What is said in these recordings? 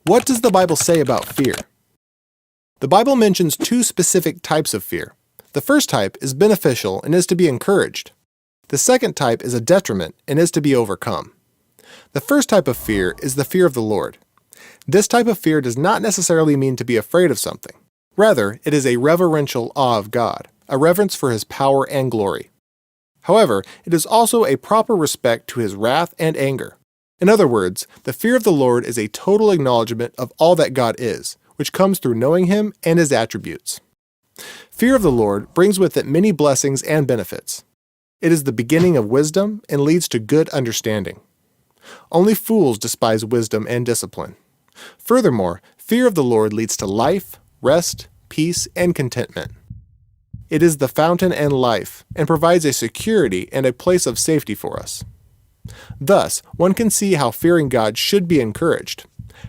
What does the Bible say about fear? The Bible mentions two specific types of fear. The first type is beneficial and is to be encouraged. The second type is a detriment and is to be overcome. The first type of fear is the fear of the Lord. This type of fear does not necessarily mean to be afraid of something. Rather, it is a reverential awe of God, a reverence for His power and glory. However, it is also a proper respect to His wrath and anger. In other words, the fear of the Lord is a total acknowledgement of all that God is, which comes through knowing Him and His attributes. Fear of the Lord brings with it many blessings and benefits. It is the beginning of wisdom and leads to good understanding. Only fools despise wisdom and discipline. Furthermore, fear of the Lord leads to life, rest, peace, and contentment. It is the fountain and life, and provides a security and a place of safety for us. Thus, one can see how fearing God should be encouraged.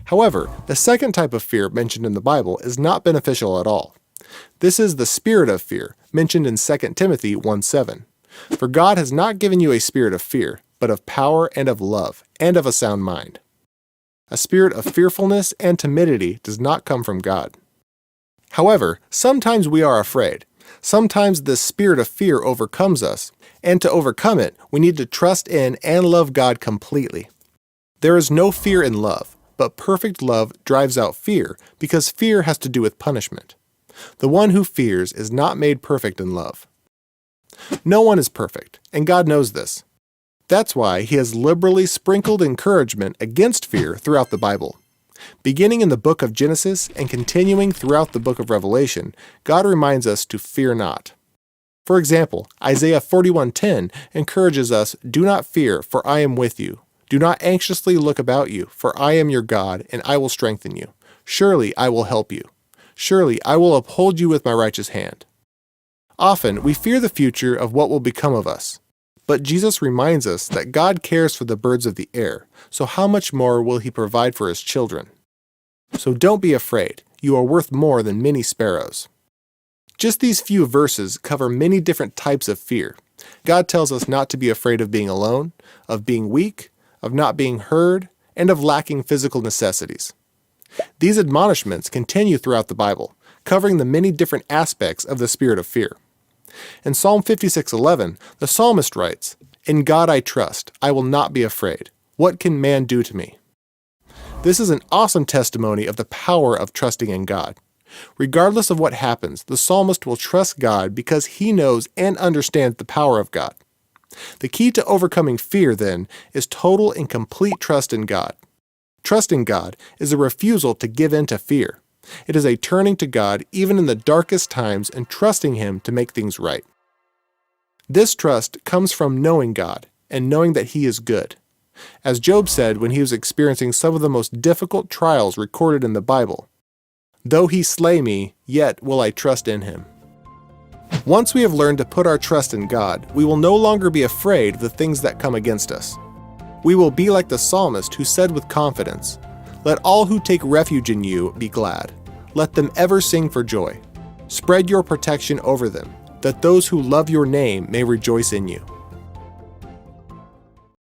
However, the second type of fear mentioned in the Bible is not beneficial at all. This is the spirit of fear, mentioned in 2 Timothy 1:7. For God has not given you a spirit of fear, but of power and of love, and of a sound mind. A spirit of fearfulness and timidity does not come from God. However, sometimes we are afraid. Sometimes this spirit of fear overcomes us, and to overcome it, we need to trust in and love God completely. There is no fear in love, but perfect love drives out fear, because fear has to do with punishment. The one who fears is not made perfect in love. No one is perfect, and God knows this. That's why He has liberally sprinkled encouragement against fear throughout the Bible. Beginning in the book of Genesis and continuing throughout the book of Revelation, God reminds us to fear not. For example, Isaiah 41:10 encourages us, "Do not fear, for I am with you. Do not anxiously look about you, for I am your God, and I will strengthen you. Surely I will help you. Surely I will uphold you with my righteous hand." Often we fear the future of what will become of us. But Jesus reminds us that God cares for the birds of the air, so how much more will He provide for His children? So don't be afraid. You are worth more than many sparrows. Just these few verses cover many different types of fear. God tells us not to be afraid of being alone, of being weak, of not being heard, and of lacking physical necessities. These admonishments continue throughout the Bible, covering the many different aspects of the spirit of fear. In Psalm 56:11, the psalmist writes, "In God I trust, I will not be afraid. What can man do to me?" This is an awesome testimony of the power of trusting in God. Regardless of what happens, the psalmist will trust God because he knows and understands the power of God. The key to overcoming fear, then, is total and complete trust in God. Trusting God is a refusal to give in to fear. It is a turning to God even in the darkest times and trusting Him to make things right. This trust comes from knowing God and knowing that He is good. As Job said when he was experiencing some of the most difficult trials recorded in the Bible, "Though He slay me, yet will I trust in Him." Once we have learned to put our trust in God, we will no longer be afraid of the things that come against us. We will be like the psalmist who said with confidence, "Let all who take refuge in you be glad. Let them ever sing for joy. Spread your protection over them, that those who love your name may rejoice in you."